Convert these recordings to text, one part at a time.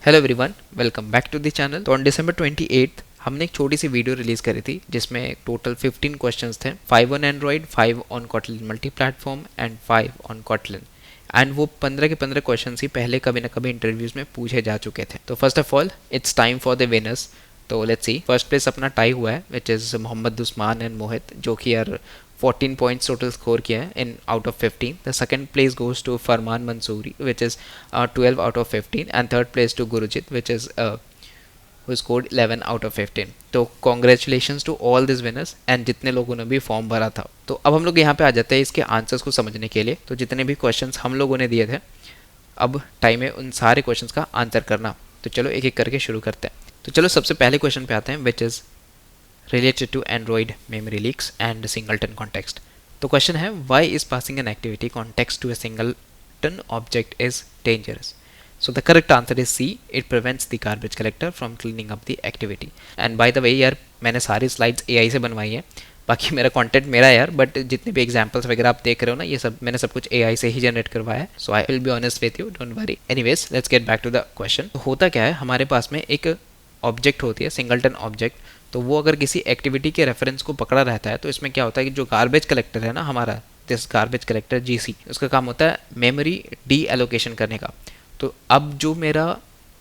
Hello everyone, welcome back to the channel. तो on December 28 हमने एक छोटी सी वीडियो रिलीज करी थी जिसमें टोटल 15 क्वेश्चंस थे, 5 on Android, 5 on Kotlin multi platform and 5 on Kotlin. And वो 15 के 15 क्वेश्चन ही पहले कभी ना कभी इंटरव्यूज में पूछे जा चुके थे। तो first of all it's time for the winners. तो लेट्स सी, फर्स्ट प्लेस अपना टाई हुआ है which is Mohammad Usman and Mohit, जो कि यार 14 पॉइंट्स टोटल स्कोर किया है in out of 15. The second place goes to Farman Mansuri which is 12 out of 15 and third place to Gurjeet which is who scored 11 out of 15. तो congratulations to all this winners and जितने लोगों ने भी form भरा था। तो अब हम लोग यहाँ पे आ जाते हैं इसके आंसर्स को समझने के लिए। तो जितने भी क्वेश्चंस हम लोगों ने दिए थे, अब टाइम है उन सारे क्वेश्चंस का आंसर करना। तो चलो एक एक करके शुरू करते हैं। तो चलो सबसे पहले क्वेश्चन पे आते हैं which is related to Android memory leaks and singleton context. तो क्वेश्चन है, why is passing an activity context to a singleton object is dangerous? So the correct answer is C. It prevents the garbage collector from cleaning up the activity. And by the way यार, मैंने सारी slides AI से बनवाई हैं। बाकी मेरा content मेरा है यार, बट जितने भी एग्जांपल्स वगैरह आप देख रहे हो ना, ये सब मैंने सब कुछ AI से ही जनरेट करवाया है। So I will be honest with you, don't worry. Anyways, let's get back to the question. होता क्या है, हमारे पास में एक ऑब्जेक्ट होती है, सिंगलटन ऑब्जेक्ट। तो वो अगर किसी एक्टिविटी के रेफरेंस को पकड़ा रहता है तो इसमें क्या होता है कि जो गार्बेज कलेक्टर है ना हमारा, दिस गार्बेज कलेक्टर GC, उसका काम होता है मेमोरी डी एलोकेशन करने का। तो अब जो मेरा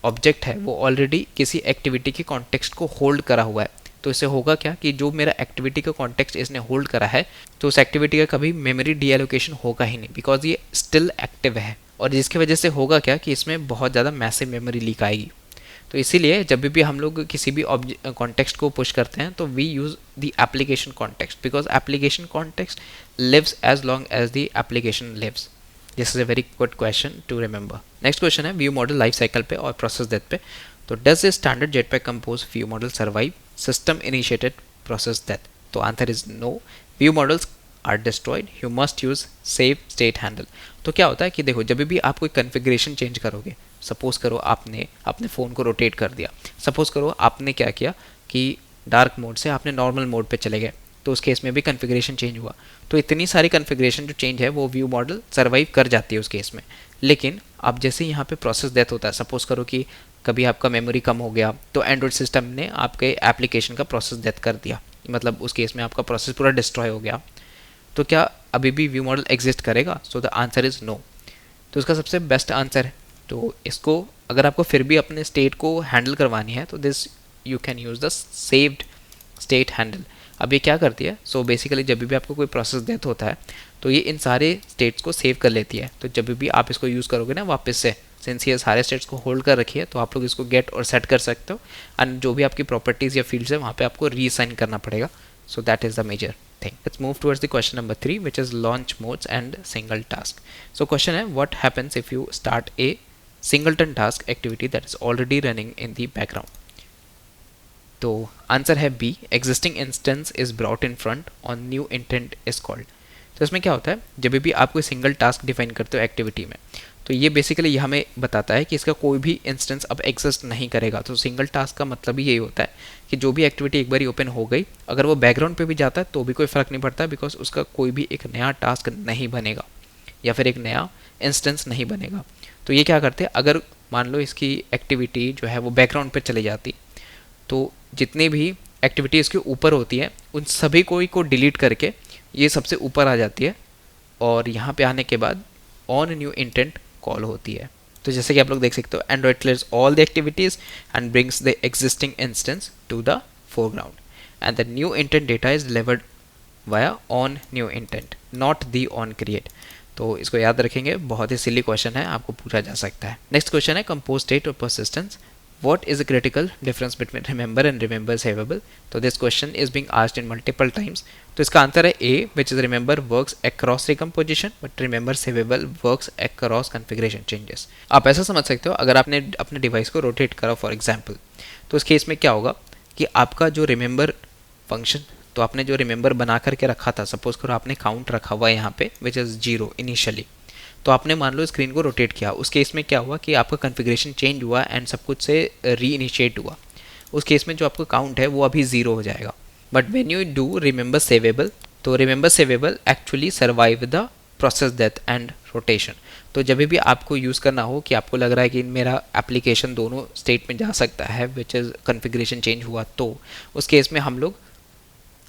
ऑब्जेक्ट है वो ऑलरेडी किसी एक्टिविटी के कॉन्टेक्स्ट को होल्ड करा हुआ है। तो इससे होगा क्या कि जो मेरा एक्टिविटी का कॉन्टेक्स्ट इसने होल्ड करा है, तो उस एक्टिविटी का कभी मेमोरी डी एलोकेशन होगा ही नहीं, बिकॉज ये स्टिल एक्टिव है। और जिसकी वजह से होगा क्या कि इसमें बहुत ज़्यादा मैसिव मेमोरी लीक आएगी। तो इसीलिए जब भी हम लोग किसी भी कॉन्टेक्स्ट को पुश करते हैं तो we use the application context, because application context lives as long as the application lives. This is a very good question to remember. Next question है व्यू मॉडल लाइफ साइकिल पे और process death पे। तो does a standard Jetpack Compose view model survive system initiated process death? तो answer is no. View models are destroyed, you must use save state handle. तो क्या होता है कि देखो, जब भी आप कोई कन्फिग्रेशन चेंज करोगे, सपोज करो आपने अपने फ़ोन को रोटेट कर दिया, सपोज करो आपने क्या किया कि डार्क मोड से आपने नॉर्मल मोड पे चले गए, तो उस केस में भी कन्फिग्रेशन चेंज हुआ। तो इतनी सारी कन्फिग्रेशन जो चेंज है वो व्यू मॉडल सर्वाइव कर जाती है उस केस में। लेकिन अब जैसे यहाँ पे प्रोसेस डेथ होता है, सपोज करो कि कभी आपका मेमोरी कम हो गया, तो एंड्रॉयड सिस्टम ने आपके एप्लीकेशन का प्रोसेस डेथ कर दिया, मतलब उस केस में आपका प्रोसेस पूरा डिस्ट्रॉय हो गया। तो क्या अभी भी व्यू मॉडल एग्जिस्ट करेगा? So the answer is no. तो इसका सबसे बेस्ट आंसर है, तो इसको अगर आपको फिर भी अपने स्टेट को हैंडल करवानी है तो this you can use the saved state handle. अब ये क्या करती है? सो बेसिकली जब भी आपको कोई प्रोसेस डेथ होता है तो ये इन सारे स्टेट्स को सेव कर लेती है। तो जब भी आप इसको यूज़ करोगे ना वापस से, सिंस ये सारे स्टेट्स को होल्ड कर रखी है, तो आप लोग इसको गेट और सेट कर सकते हो। एंड जो भी आपकी प्रॉपर्टीज़ या फील्ड्स है वहाँ पे आपको रीअसाइन करना पड़ेगा। So that is the major thing. Let's move towards the question number 3, which is launch modes and single task. So question है, what happens if you start a singleton task activity that is already running in the background? तो answer है B, existing instance is brought in front on new intent is called. तो इसमें क्या होता है, जब भी आप कोई सिंगल टास्क डिफाइन करते हो एक्टिविटी में, तो ये बेसिकली ये हमें बताता है कि इसका कोई भी इंस्टेंस अब एग्जिस्ट नहीं करेगा। तो सिंगल टास्क का मतलब ही यही होता है कि जो भी एक्टिविटी एक बार ओपन हो गई, अगर वो बैकग्राउंड पे भी जाता है तो भी कोई फ़र्क नहीं पड़ता, बिकॉज उसका कोई भी एक नया टास्क नहीं बनेगा या फिर एक नया इंस्टेंस नहीं बनेगा। तो ये क्या करते हैं, अगर मान लो इसकी एक्टिविटी जो है वो बैकग्राउंड पर चली जाती, तो जितनी भी एक्टिविटी इसके ऊपर होती है उन सभी को डिलीट करके ये सबसे ऊपर आ जाती है, और यहाँ पे आने के बाद ऑन न्यू इंटेंट कॉल होती है। तो जैसे कि आप लोग देख सकते हो, Android clears all the activities and brings the existing instance to the foreground and the new intent data is delivered via on new intent, not the on create. तो इसको याद रखेंगे, बहुत ही सिली क्वेश्चन है, आपको पूछा जा सकता है। नेक्स्ट क्वेश्चन है कंपोज स्टेट और persistence, what is the critical difference between remember and remember savable? तो this question is being asked in multiple times. तो इसका आंसर है A, which is remember works across recomposition but remember savable works across configuration changes. आप ऐसा समझ सकते हो, अगर आपने अपने डिवाइस को रोटेट करा फॉर एग्जाम्पल, तो इस केस में क्या होगा कि आपका जो रिमेंबर फंक्शन, तो आपने जो रिमेंबर बना करके रखा था, सपोज करो आपने काउंट रखा हुआ है यहाँ पे विच इज़ 0 इनिशियली, तो आपने मान लो स्क्रीन को रोटेट किया, उस केस में क्या हुआ कि आपका कॉन्फ़िगरेशन चेंज हुआ एंड सब कुछ से री इनिशिएट हुआ। उस केस में जो आपका काउंट है वो अभी 0 हो जाएगा। But when you do remember saveable, तो remember saveable actually survive the process death and rotation. तो जब भी आपको यूज़ करना हो कि आपको लग रहा है कि मेरा एप्लीकेशन दोनों स्टेट में जा सकता है विच इज़ कन्फिग्रेशन चेंज हुआ, तो उस केस में हम लोग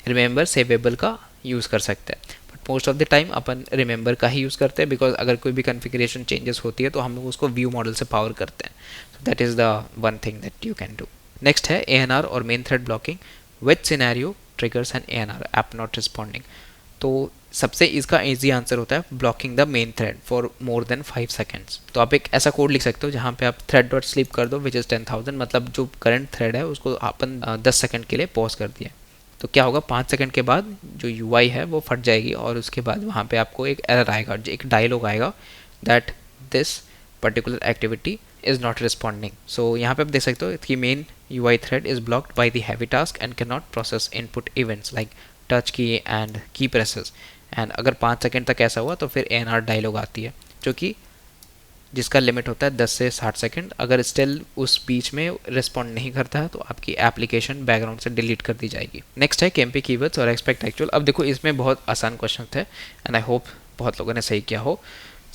रिमेंबर सेवेबल का यूज़ कर सकते हैं। But most of the time upon remember का ही यूज़ करते हैं, बिकॉज अगर कोई भी कन्फिग्रेशन चेंजेस होती है तो हम लोग उसको व्यू मॉडल से पावर करते हैं। So that is the one thing that you can do. Next है ANR और main thread blocking, which scenario triggers an ANR app not responding. तो सबसे इसका इजी आंसर होता है blocking the main thread for more than 5 seconds. तो आप एक ऐसा कोड लिख सकते हो जहाँ पे आप थ्रेड डॉट स्लीप कर दो विच इज़ 10,000, मतलब जो करंट थ्रेड है उसको अपन 10 सेकंड के लिए पॉज कर दिया। तो क्या होगा, 5 सेकंड के बाद जो UI है वो फट जाएगी और उसके बाद वहाँ पे आपको एक एरर आएगा, एक डायलॉग आएगा that this particular activity is not responding. So यहाँ पे आप देख सकते हो कि main UI thread is blocked by the heavy task and can not process input events like touch key and key presses. And अगर 5 second तक ऐसा हुआ तो फिर ANR डायलॉग आती है, जो कि जिसका लिमिट होता है 10 से 60 सेकंड। अगर स्टिल उस बीच में रिस्पॉन्ड नहीं करता है तो आपकी एप्लीकेशन बैकग्राउंड से डिलीट कर दी जाएगी। नेक्स्ट है KMP कीवर्ड्स और एक्सपेक्ट एक्चुअल। अब देखो इसमें बहुत आसान क्वेश्चन थे एंड आई होप बहुत लोगों ने सही किया हो।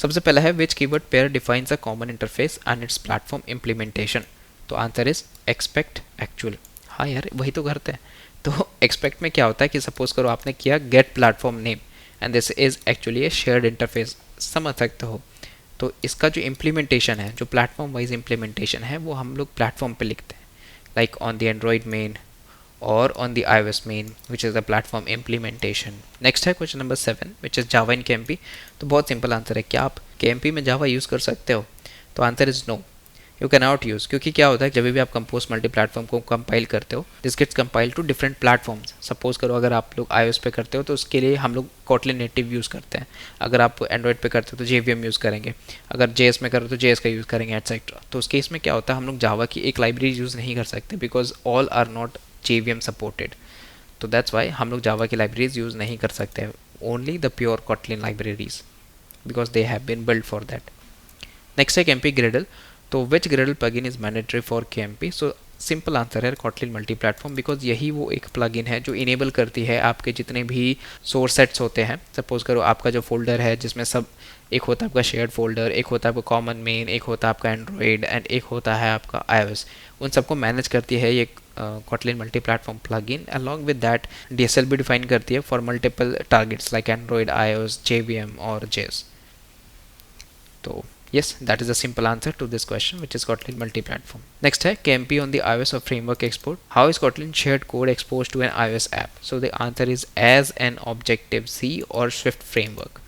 सबसे पहला है which keyword pair defines a common interface and its platform implementation. तो आंसर इज एक्सपेक्ट एक्चुअल। हाँ यार, वही तो करते हैं। तो एक्सपेक्ट में क्या होता है कि सपोज करो आपने किया get platform name and this is actually a shared interface, समझ सकते हो। तो इसका जो इम्प्लीमेंटेशन है, जो प्लेटफॉर्म वाइज इम्प्लीमेंटेशन है, वो हम लोग प्लेटफॉर्म पे लिखते हैं, like on the Android main और on the iOS main which is the platform implementation. Next है question number 7 which is Java in KMP। तो बहुत सिंपल आंसर है, क्या आप KMP में जावा यूज़ कर सकते हो? तो answer is no, you can not use. क्योंकि क्या होता है जब भी आप कंपोज मल्टी प्लेटफॉर्म को कंपाइल करते हो, this gets compile to different platforms. Suppose करो अगर आप लोग iOS पे करते हो तो उसके लिए हम लोग Kotlin नेटिव यूज़ करते हैं, अगर आप एंड्रॉयड पे करते हो तो JVM यूज़ करेंगे, अगर JS में करो तो JS का यूज़ करेंगे एटसेट्रा। तो उस केस में क्या होता है, हम लोग जावा की एक लाइब्रेरी यूज़ नहीं कर सकते because all are not JVM supported. तो दैट्स वाई हम लोग जावा की लाइब्रेरीज यूज़ नहीं कर सकते, only the pure Kotlin libraries because they have been build for that. Next है KMP Gradle। तो विच Gradle plugin is mandatory for KMP? So simple answer है Kotlin मल्टी प्लेटफॉर्म, बिकॉज यही वो एक प्लगइन है जो इनेबल करती है आपके जितने भी सोर्स सेट्स होते हैं। सपोज करो आपका जो फोल्डर है जिसमें सब, एक होता है आपका शेयर्ड फोल्डर, एक होता है आपका कॉमन मेन, एक होता है आपका एंड्रॉयड एंड एक होता है आपका iOS, उन सबको मैनेज करती है ये Kotlin multi platform plugin. Along with that DSL भी डिफाइन करती है for multiple targets like Android, iOS, JVM और JS। तो yes, that is a simple answer to this question, which is Kotlin multi-platform. Next है KMP on the iOS or framework export. How is Kotlin shared code exposed to an iOS app? So the answer is as an Objective-C or Swift framework.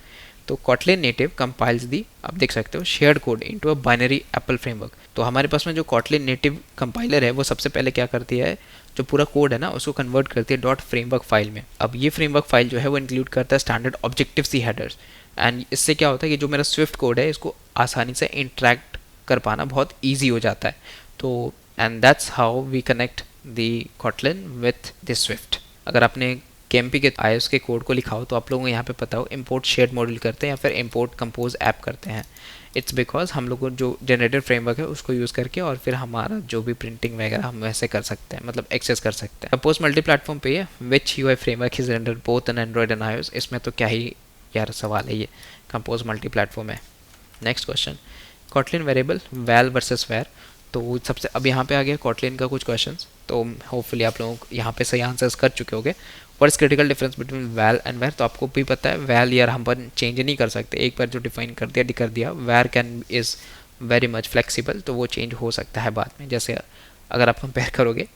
तो Kotlin native compiles the, आप देख सकते हो, shared code into a binary Apple framework. तो हमारे पास में जो Kotlin native compiler है वो सबसे पहले क्या करती है, जो पूरा कोड है ना उसको कन्वर्ट करती है डॉट फ्रेमवर्क फाइल में। अब ये फ्रेमवर्क फाइल जो है वो इंक्लूड करता है स्टैंडर्ड Objective-C हेडर्स, एंड इससे क्या होता है कि जो मेरा स्विफ्ट कोड है इसको आसानी से इंटरेक्ट कर पाना बहुत ईजी हो जाता है। तो and that's how we connect the Kotlin with the Swift. अगर आपने KMP के iOS के कोड को लिखा हो तो आप लोगों को यहाँ पे पता हो इम्पोर्ट शेयर्ड मॉड्यूल करते हैं या फिर इम्पोर्ट कंपोज ऐप करते हैं। इट्स बिकॉज हम लोग को जो जनरेटर फ्रेमवर्क है उसको यूज़ करके और फिर हमारा जो भी प्रिंटिंग वगैरह हम वैसे कर सकते हैं, मतलब एक्सेस कर सकते हैं। सपोज मल्टी प्लेटफॉर्म पे है which UI framework is render both an Android and iOS। इसमें तो क्या ही यार सवाल है, ये कंपोज मल्टी प्लेटफॉर्म है। Next question, Kotlin variable val versus var. तो सबसे अब यहाँ पे आ गया Kotlin का कुछ क्वेश्चंस, तो होपफुली आप लोग यहाँ पे सही आंसर्स कर चुके होंगे। What is critical difference between val and var? तो आपको भी पता है वैल यार हम पर चेंज नहीं कर सकते, एक बार जो डिफाइन कर दिया। Var can is very much flexible, तो वो चेंज हो सकता है बाद में। जैसे अगर आप कंपेयर करोगे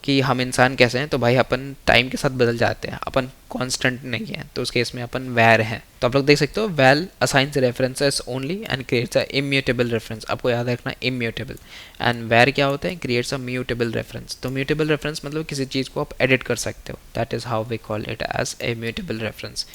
कि हम इंसान कैसे हैं, तो भाई अपन टाइम के साथ बदल जाते हैं, अपन कांस्टेंट नहीं है, तो उस केस में अपन वैर हैं। तो आप लोग देख सकते हो val assigns references only and creates a immutable reference. आपको याद रखना इम्यूटेबल। एंड वैर क्या होता है, क्रिएट्स अ म्यूटेबल रेफरेंस। तो म्यूटेबल रेफरेंस मतलब किसी चीज़ को आप एडिट कर सकते हो, that is how we call it as a mutable reference.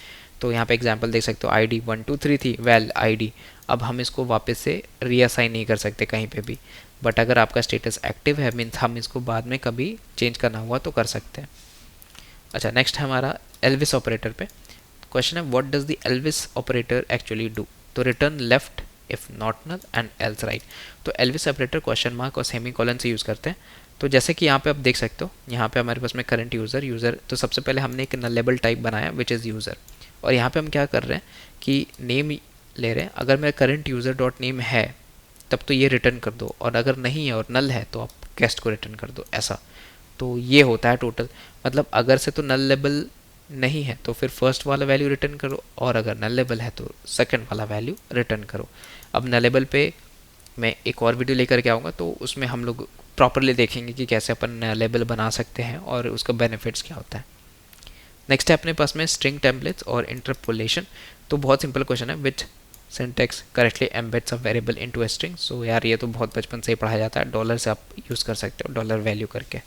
तो यहाँ पे एग्जांपल देख सकते हो, ID 1 2 3 थी वैल ID, अब हम इसको वापस से रीअसाइन नहीं कर सकते कहीं पे भी, बट अगर आपका स्टेटस एक्टिव है मीन्स हम इसको बाद में कभी चेंज करना हुआ तो कर सकते हैं। अच्छा, नेक्स्ट है हमारा एल्विस ऑपरेटर पे। क्वेश्चन है what does the Elvis operator actually do? तो return left if not null and else right. तो एल्विस ऑपरेटर क्वेश्चन मार्क और सेमी कॉलन से यूज़ करते हैं। तो जैसे कि यहाँ पे आप देख सकते हो, यहाँ पे हमारे पास में करंट यूज़र, तो सबसे पहले हमने एक नलेबल टाइप बनाया विच इज़ यूज़र, और यहाँ पे हम क्या कर रहे हैं कि नेम ले रहे हैं, अगर मेरा करंट यूज़र डॉट नेम है तब तो ये रिटर्न कर दो, और अगर नहीं है और नल है तो आप गेस्ट को रिटर्न कर दो, ऐसा। तो ये होता है टोटल, मतलब अगर से तो नल लेबल नहीं है तो फिर फर्स्ट वाला वैल्यू रिटर्न करो, और अगर नल लेबल है तो सेकंड वाला वैल्यू रिटर्न करो। अब नल लेबल पे मैं एक और वीडियो लेकर के आऊँगा, तो उसमें हम लोग प्रॉपरली देखेंगे कि कैसे अपन नल लेबल बना सकते हैं और उसका बेनिफिट्स क्या होता है। नेक्स्ट है अपने पास में स्ट्रिंग टेम्पलेट्स और इंटरपोलेशन। तो बहुत सिंपल क्वेश्चन है, which syntax correctly embeds a variable into a string. So यार ये तो बहुत बचपन से ही पढ़ाया जाता है, डॉलर से आप यूज़ कर सकते हो, डॉलर वैल्यू करके।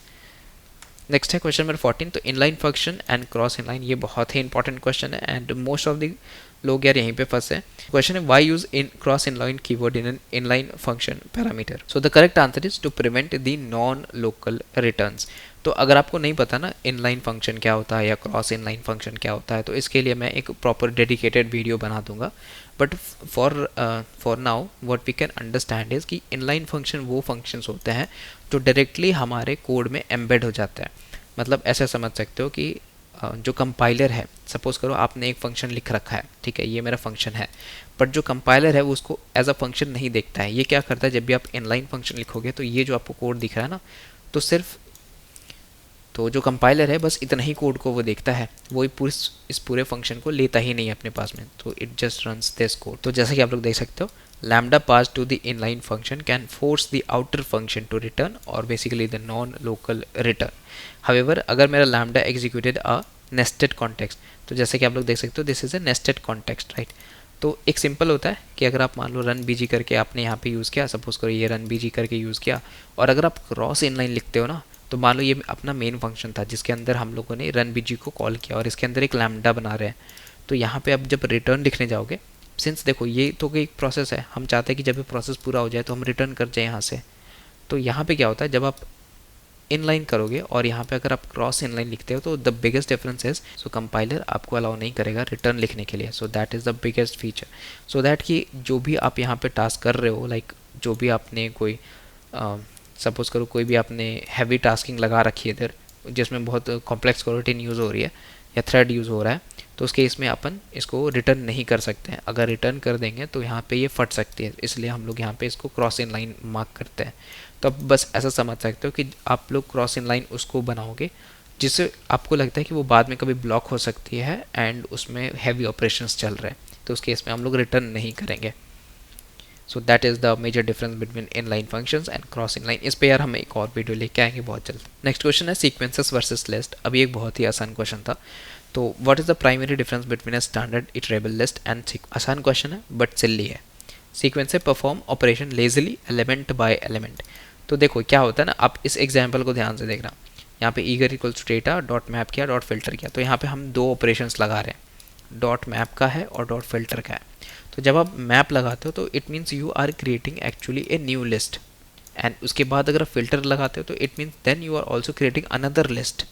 नेक्स्ट है क्वेश्चन नंबर 14, तो inline function and cross inline, ये बहुत ही इंपॉर्टेंट क्वेश्चन है एंड मोस्ट ऑफ द लोग यार यहीं पे फंसे हैं। क्वेश्चन है why use in cross inline keyword in an inline function parameter. So the correct answer is to prevent the non local returns. तो अगर आपको नहीं पता ना इनलाइन फंक्शन क्या होता है या क्रॉस इनलाइन फंक्शन क्या होता है, तो इसके लिए मैं एक प्रॉपर डेडिकेटेड वीडियो बना दूंगा। But for now what we can understand is कि इनलाइन फंक्शन वो फंक्शंस होते हैं जो डायरेक्टली हमारे कोड में एम्बेड हो जाता है। मतलब ऐसे समझ सकते हो कि जो कंपाइलर है, सपोज करो आपने एक फंक्शन लिख रखा है, ठीक है, ये मेरा फंक्शन है, बट जो कंपाइलर है वो उसको एज अ फंक्शन नहीं देखता है। ये क्या करता है, जब भी आप इनलाइन फंक्शन लिखोगे तो ये जो आपको कोड दिख रहा है ना, तो सिर्फ तो जो कंपाइलर है बस इतना ही कोड को वो देखता है, वो इस पूरे फंक्शन को लेता ही नहीं है अपने पास में, तो it just runs this code. तो जैसा कि आप लोग देख सकते हो, lambda passed to the inline function can force the outer function to return or basically the non-local return. However, अगर मेरा lambda executed a nested context, तो जैसे कि आप लोग देख सकते हो this is a nested context, right. तो एक सिंपल होता है कि अगर आप मान लो रन बीजी करके आपने यहाँ पे यूज़ किया, सपोज करो ये रन बीजी करके यूज़ किया, और अगर आप क्रॉस इनलाइन लिखते हो ना, तो मान लो ये अपना मेन फंक्शन था जिसके अंदर हम लोगों ने रन बीजी को कॉल किया और इसके अंदर एक लैम्डा बना रहे हैं। तो यहाँ पे आप जब रिटर्न लिखने जाओगे, सिंस देखो ये तो एक प्रोसेस है, हम चाहते हैं कि जब ये प्रोसेस पूरा हो जाए तो हम रिटर्न कर जाए यहाँ से। तो यहाँ पे क्या होता है, जब आप इनलाइन करोगे और यहाँ पे अगर आप क्रॉस इनलाइन लिखते हो तो the biggest difference is, so compiler आपको अलाउ नहीं करेगा रिटर्न लिखने के लिए। सो that is the biggest feature, so that कि जो भी आप यहाँ पे टास्क कर रहे हो, लाइक जो भी आपने कोई सपोज करो कोई भी आपने हैवी टास्किंग लगा रखी है इधर जिसमें बहुत कॉम्प्लेक्स कोरोटीन यूज़ हो रही है या थ्रेड यूज़ हो रहा है, तो उस केस में अपन इसको रिटर्न नहीं कर सकते हैं। अगर रिटर्न कर देंगे तो यहाँ पे ये फट सकती है, इसलिए हम लोग यहाँ पे इसको क्रॉस इन लाइन मार्क करते हैं। तो अब बस ऐसा समझ सकते हो कि आप लोग क्रॉस इन लाइन उसको बनाओगे जिससे आपको लगता है कि वो बाद में कभी ब्लॉक हो सकती है एंड उसमें हैवी ऑपरेशंस चल रहे हैं, तो उस केस में हम लोग रिटर्न नहीं करेंगे। So that is the major difference between inline functions and cross inline. इस पे यार हम एक और वीडियो लेके आएंगे बहुत जल्द। नेक्स्ट क्वेश्चन है सीक्वेंसेस वर्सेस लिस्ट। अभी एक बहुत ही आसान क्वेश्चन था। तो what is the primary difference between a standard iterable list and आसान क्वेश्चन है बट सिल्ली है। सीक्वेंस से perform operation Leslie element by element. तो देखो क्या होता है ना, आप इस एग्जाम्पल को ध्यान से देखना। यहाँ पे eager equals to data dot map किया डॉट फिल्टर किया, तो यहाँ पे हम दो ऑपरेशंस लगा रहे हैं, डॉट मैप का है और डॉट फिल्टर का है। तो जब आप मैप लगाते हो तो it means you are creating actually a new list, and उसके बाद अगर आप फिल्टर लगाते हो तो it means then you are also creating another list.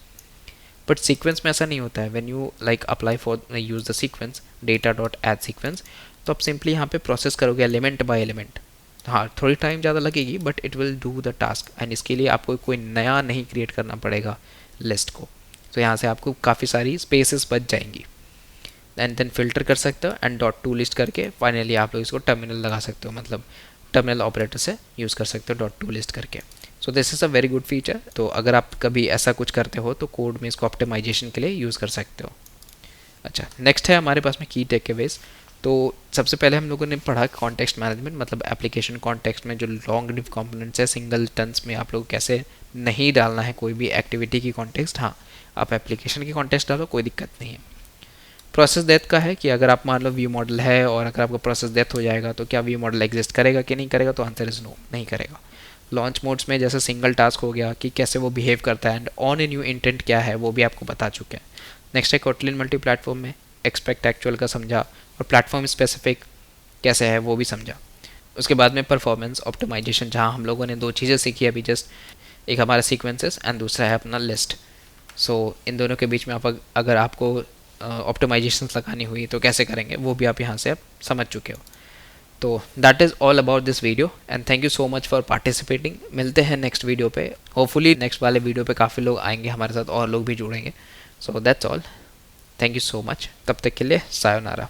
But sequence में ऐसा नहीं होता है। When you like apply for use the sequence data dot as sequence, तो आप सिंपली यहाँ पे प्रोसेस करोगे एलिमेंट बाय एलिमेंट। हाँ थोड़ी टाइम ज़्यादा लगेगी but it will do the task, and इसके लिए आपको कोई नया नहीं क्रिएट करना पड़ेगा लिस्ट को। तो यहाँ से आपको काफ़ी सारी स्पेसेस बच जाएंगी, एंड देन फिल्टर कर सकते हो एंड डॉट टू लिस्ट करके फाइनली आप लोग इसको टर्मिनल लगा सकते हो, मतलब टर्मिनल ऑपरेटर से यूज़ कर सकते हो डॉट टू लिस्ट करके। So this is a very good feature. तो अगर आप कभी ऐसा कुछ करते हो तो कोड में इसको ऑप्टिमाइजेशन के लिए यूज़ कर सकते हो। अच्छा नेक्स्ट है हमारे पास में की टेकअवेज। तो सबसे पहले हम लोगों ने पढ़ा कॉन्टेक्स्ट मैनेजमेंट, मतलब एप्लीकेशन कॉन्टेक्स्ट में जो लॉन्ग डिव कॉम्पोनेंट्स है सिंगल टन्स में आप लोग कैसे नहीं डालना है कोई भी एक्टिविटी की कॉन्टेक्स्ट। हाँ आप एप्लीकेशन की कॉन्टेक्स्ट डालो कोई दिक्कत नहीं है। प्रोसेस डेथ का है कि अगर आप मान लो व्यू मॉडल है और अगर आपका प्रोसेस डेथ हो जाएगा तो क्या व्यू मॉडल एग्जिस्ट करेगा कि नहीं करेगा, तो आंसर इज नो, नहीं करेगा। लॉन्च मोड्स में जैसे सिंगल टास्क हो गया कि कैसे वो बिहेव करता है, and on a new intent क्या है वो भी आपको बता चुके हैं। नेक्स्ट है कोटलिन मल्टी प्लेटफॉर्म में एक्सपेक्ट एक्चुअल का समझा और प्लेटफॉर्म स्पेसिफिक कैसे है वो भी समझा। उसके बाद में परफॉर्मेंस ऑप्टिमाइजेशन, जहाँ हम लोगों ने दो चीज़ें सीखी अभी जस्ट, एक हमारा सीक्वेंसेस एंड दूसरा है अपना लिस्ट। सो इन दोनों के बीच में आप अगर आपको ऑप्टिमाइजेशंस लगानी हुई तो कैसे करेंगे वो भी आप यहाँ से आप समझ चुके हो। तो that is all about this video and thank you so much for participating. मिलते हैं नेक्स्ट वीडियो पे, होपफुली नेक्स्ट वाले वीडियो पे काफ़ी लोग आएंगे हमारे साथ और लोग भी जुड़ेंगे। So that's all, thank you so much, तब तक के लिए सायोनारा।